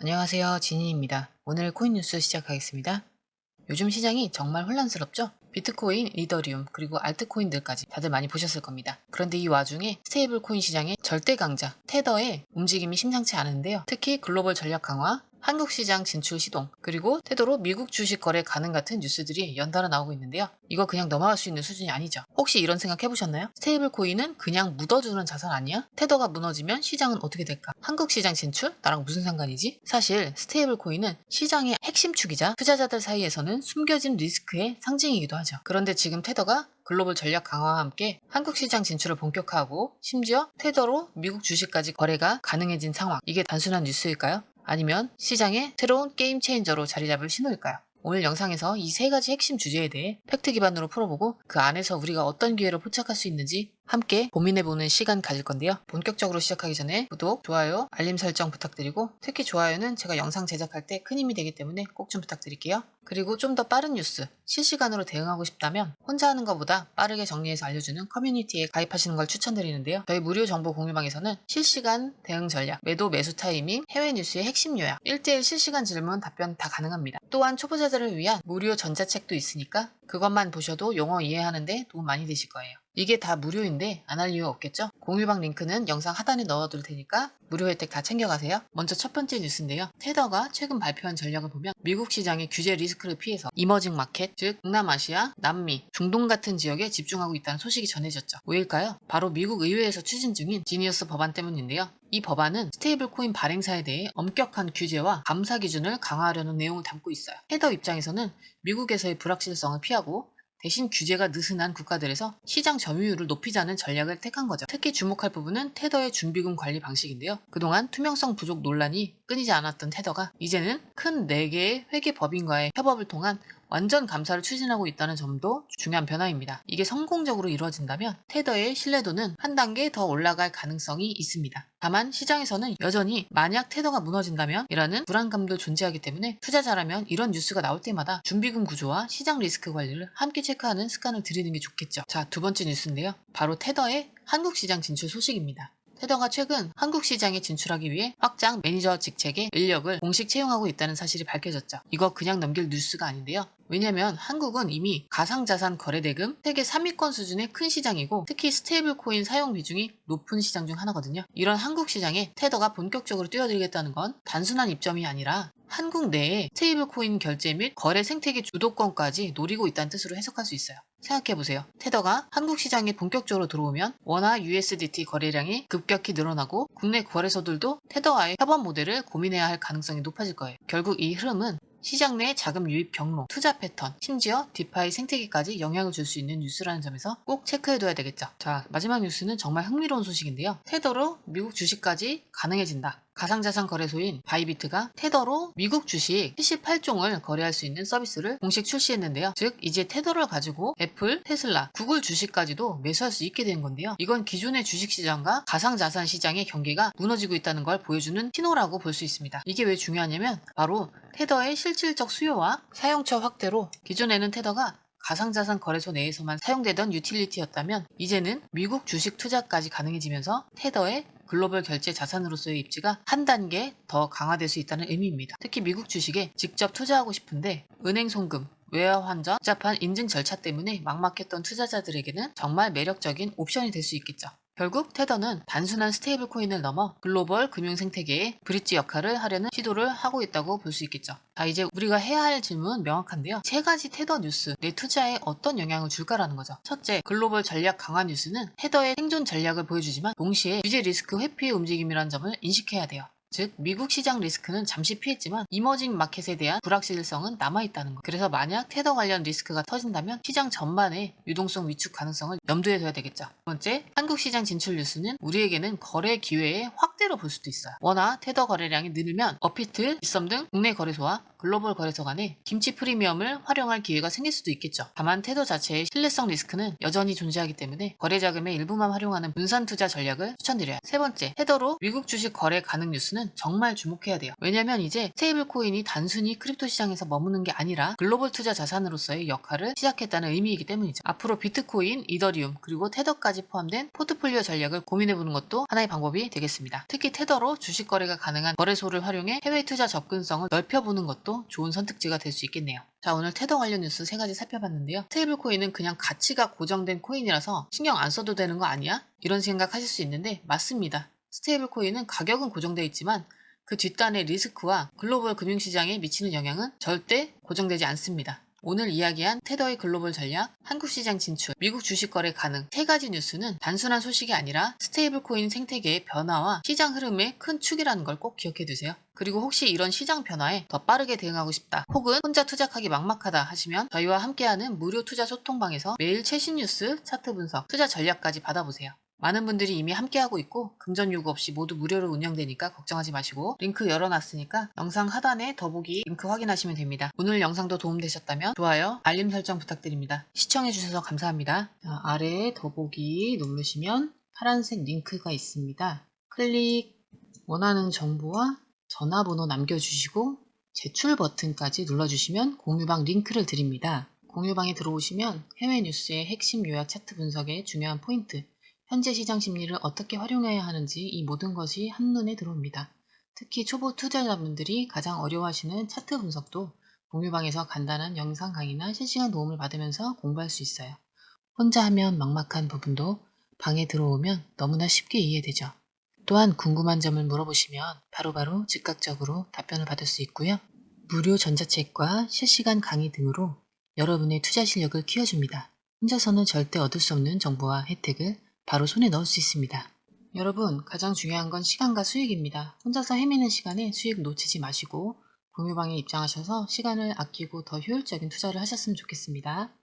안녕하세요. 진희입니다. 오늘 코인 뉴스 시작하겠습니다. 요즘 시장이 정말 혼란스럽죠? 비트코인, 이더리움, 그리고 알트코인들까지 다들 많이 보셨을 겁니다. 그런데 이 와중에 스테이블 코인 시장의 절대 강자, 테더의 움직임이 심상치 않은데요. 특히 글로벌 전략 강화, 한국 시장 진출 시동, 그리고 태도로 미국 주식 거래 가능 같은 뉴스들이 연달아 나오고 있는데요. 이거 그냥 넘어갈 수 있는 수준이 아니죠. 혹시 이런 생각 해보셨나요? 스테이블 코인은 그냥 묻어두는 자산 아니야? 테더가 무너지면 시장은 어떻게 될까? 한국 시장 진출? 나랑 무슨 상관이지? 사실 스테이블 코인은 시장의 핵심 축이자 투자자들 사이에서는 숨겨진 리스크의 상징이기도 하죠. 그런데 지금 테더가 글로벌 전략 강화와 함께 한국 시장 진출을 본격화하고 심지어 테더로 미국 주식까지 거래가 가능해진 상황. 이게 단순한 뉴스일까요? 아니면 시장의 새로운 게임 체인저로 자리 잡을 신호일까요? 오늘 영상에서 이 세 가지 핵심 주제에 대해 팩트 기반으로 풀어보고 그 안에서 우리가 어떤 기회를 포착할 수 있는지 함께 고민해보는 시간 가질 건데요. 본격적으로 시작하기 전에 구독, 좋아요, 알림 설정 부탁드리고 특히 좋아요는 제가 영상 제작할 때 큰 힘이 되기 때문에 꼭 좀 부탁드릴게요. 그리고 좀 더 빠른 뉴스, 실시간으로 대응하고 싶다면 혼자 하는 것보다 빠르게 정리해서 알려주는 커뮤니티에 가입하시는 걸 추천드리는데요. 저희 무료 정보 공유방에서는 실시간 대응 전략, 매도 매수 타이밍, 해외 뉴스의 핵심 요약, 1대1 실시간 질문 답변 다 가능합니다. 또한 초보자들을 위한 무료 전자책도 있으니까 그것만 보셔도 용어 이해하는데 도움 많이 되실 거예요. 이게 다 무료인데 안 할 이유 없겠죠? 공유방 링크는 영상 하단에 넣어둘 테니까 무료 혜택 다 챙겨가세요. 먼저 첫 번째 뉴스인데요. 테더가 최근 발표한 전략을 보면 미국 시장의 규제 리스크를 피해서 이머징 마켓, 즉 동남아시아, 남미, 중동 같은 지역에 집중하고 있다는 소식이 전해졌죠. 왜일까요? 바로 미국 의회에서 추진 중인 지니어스 법안 때문인데요. 이 법안은 스테이블 코인 발행사에 대해 엄격한 규제와 감사 기준을 강화하려는 내용을 담고 있어요. 테더 입장에서는 미국에서의 불확실성을 피하고 대신 규제가 느슨한 국가들에서 시장 점유율을 높이자는 전략을 택한 거죠. 특히 주목할 부분은 테더의 준비금 관리 방식인데요. 그동안 투명성 부족 논란이 끊이지 않았던 테더가 이제는 큰 4개의 회계 법인과의 협업을 통한 완전 감사를 추진하고 있다는 점도 중요한 변화입니다. 이게 성공적으로 이루어진다면 테더의 신뢰도는 한 단계 더 올라갈 가능성이 있습니다. 다만 시장에서는 여전히 만약 테더가 무너진다면 이라는 불안감도 존재하기 때문에 투자자라면 이런 뉴스가 나올 때마다 준비금 구조와 시장 리스크 관리를 함께 체크하는 습관을 들이는 게 좋겠죠. 자, 두 번째 뉴스인데요. 바로 테더의 한국 시장 진출 소식입니다. 테더가 최근 한국 시장에 진출하기 위해 확장 매니저 직책에 인력을 공식 채용하고 있다는 사실이 밝혀졌죠. 이거 그냥 넘길 뉴스가 아닌데요. 왜냐면 한국은 이미 가상자산 거래대금 세계 3위권 수준의 큰 시장이고 특히 스테이블 코인 사용 비중이 높은 시장 중 하나거든요. 이런 한국 시장에 테더가 본격적으로 뛰어들겠다는 건 단순한 입점이 아니라 한국 내에 스테이블 코인 결제 및 거래 생태계 주도권까지 노리고 있다는 뜻으로 해석할 수 있어요. 생각해보세요. 테더가 한국 시장에 본격적으로 들어오면 원화 USDT 거래량이 급격히 늘어나고 국내 거래소들도 테더와의 협업 모델을 고민해야 할 가능성이 높아질 거예요. 결국 이 흐름은 시장 내 자금 유입 경로, 투자 패턴, 심지어 디파이 생태계까지 영향을 줄 수 있는 뉴스라는 점에서 꼭 체크해둬야 되겠죠. 자, 마지막 뉴스는 정말 흥미로운 소식인데요. 테더로 미국 주식까지 가능해진다. 가상자산 거래소인 바이비트가 테더로 미국 주식 78종을 거래할 수 있는 서비스를 공식 출시했는데요. 즉 이제 테더를 가지고 애플, 테슬라, 구글 주식까지도 매수할 수 있게 된 건데요. 이건 기존의 주식시장과 가상자산 시장의 경계가 무너지고 있다는 걸 보여주는 신호라고 볼 수 있습니다. 이게 왜 중요하냐면 바로 테더의 실질적 수요와 사용처 확대로 기존에는 테더가 가상자산 거래소 내에서만 사용되던 유틸리티였다면 이제는 미국 주식 투자까지 가능해지면서 테더의 글로벌 결제 자산으로서의 입지가 한 단계 더 강화될 수 있다는 의미입니다. 특히 미국 주식에 직접 투자하고 싶은데 은행 송금, 외화 환전, 복잡한 인증 절차 때문에 막막했던 투자자들에게는 정말 매력적인 옵션이 될 수 있겠죠. 결국 테더는 단순한 스테이블 코인을 넘어 글로벌 금융 생태계의 브릿지 역할을 하려는 시도를 하고 있다고 볼 수 있겠죠. 자, 이제 우리가 해야 할 질문은 명확한데요. 세 가지 테더 뉴스, 내 투자에 어떤 영향을 줄까라는 거죠. 첫째, 글로벌 전략 강화 뉴스는 테더의 생존 전략을 보여주지만 동시에 규제 리스크 회피의 움직임이라는 점을 인식해야 돼요. 즉 미국 시장 리스크는 잠시 피했지만 이머징 마켓에 대한 불확실성은 남아있다는 것. 그래서 만약 테더 관련 리스크가 터진다면 시장 전반의 유동성 위축 가능성을 염두에 둬야 되겠죠. 두 번째, 한국 시장 진출 뉴스는 우리에게는 거래 기회의 확대로 볼 수도 있어요. 워낙 테더 거래량이 늘면 어피트, 빗썸 등 국내 거래소와 글로벌 거래소 간에 김치 프리미엄을 활용할 기회가 생길 수도 있겠죠. 다만 테더 자체의 신뢰성 리스크는 여전히 존재하기 때문에 거래 자금의 일부만 활용하는 분산 투자 전략을 추천드려요. 세 번째, 테더로 미국 주식 거래 가능 뉴스는 정말 주목해야 돼요. 왜냐면 이제 스테이블 코인이 단순히 크립토 시장에서 머무는 게 아니라 글로벌 투자 자산으로서의 역할을 시작했다는 의미이기 때문이죠. 앞으로 비트코인, 이더리움, 그리고 테더까지 포함된 포트폴리오 전략을 고민해보는 것도 하나의 방법이 되겠습니다. 특히 테더로 주식 거래가 가능한 거래소를 활용해 해외 투자 접근성을 넓혀보는 것도 좋은 선택지가 될 수 있겠네요. 자, 오늘 테더 관련 뉴스 3가지 살펴봤는데요. 스테이블 코인은 그냥 가치가 고정된 코인이라서 신경 안 써도 되는 거 아니야? 이런 생각하실 수 있는데 맞습니다. 스테이블 코인은 가격은 고정되어 있지만 그 뒷단의 리스크와 글로벌 금융시장에 미치는 영향은 절대 고정되지 않습니다. 오늘 이야기한 테더의 글로벌 전략, 한국 시장 진출, 미국 주식 거래 가능 3가지 뉴스는 단순한 소식이 아니라 스테이블 코인 생태계의 변화와 시장 흐름의 큰 축이라는 걸 꼭 기억해 두세요. 그리고 혹시 이런 시장 변화에 더 빠르게 대응하고 싶다, 혹은 혼자 투자하기 막막하다 하시면 저희와 함께하는 무료 투자 소통방에서 매일 최신 뉴스, 차트 분석, 투자 전략까지 받아보세요. 많은 분들이 이미 함께하고 있고 금전 요구 없이 모두 무료로 운영되니까 걱정하지 마시고 링크 열어놨으니까 영상 하단에 더보기 링크 확인하시면 됩니다. 오늘 영상도 도움되셨다면 좋아요, 알림 설정 부탁드립니다. 시청해주셔서 감사합니다. 자, 아래에 더보기 누르시면 파란색 링크가 있습니다. 클릭, 원하는 정보와 전화번호 남겨주시고 제출 버튼까지 눌러주시면 공유방 링크를 드립니다. 공유방에 들어오시면 해외 뉴스의 핵심 요약 차트 분석의 중요한 포인트, 현재 시장 심리를 어떻게 활용해야 하는지 이 모든 것이 한눈에 들어옵니다. 특히 초보 투자자분들이 가장 어려워하시는 차트 분석도 공유방에서 간단한 영상 강의나 실시간 도움을 받으면서 공부할 수 있어요. 혼자 하면 막막한 부분도 방에 들어오면 너무나 쉽게 이해되죠. 또한 궁금한 점을 물어보시면 바로바로 즉각적으로 답변을 받을 수 있고요. 무료 전자책과 실시간 강의 등으로 여러분의 투자 실력을 키워줍니다. 혼자서는 절대 얻을 수 없는 정보와 혜택을 바로 손에 넣을 수 있습니다. 여러분, 가장 중요한 건 시간과 수익입니다. 혼자서 헤매는 시간에 수익 놓치지 마시고 공유방에 입장하셔서 시간을 아끼고 더 효율적인 투자를 하셨으면 좋겠습니다.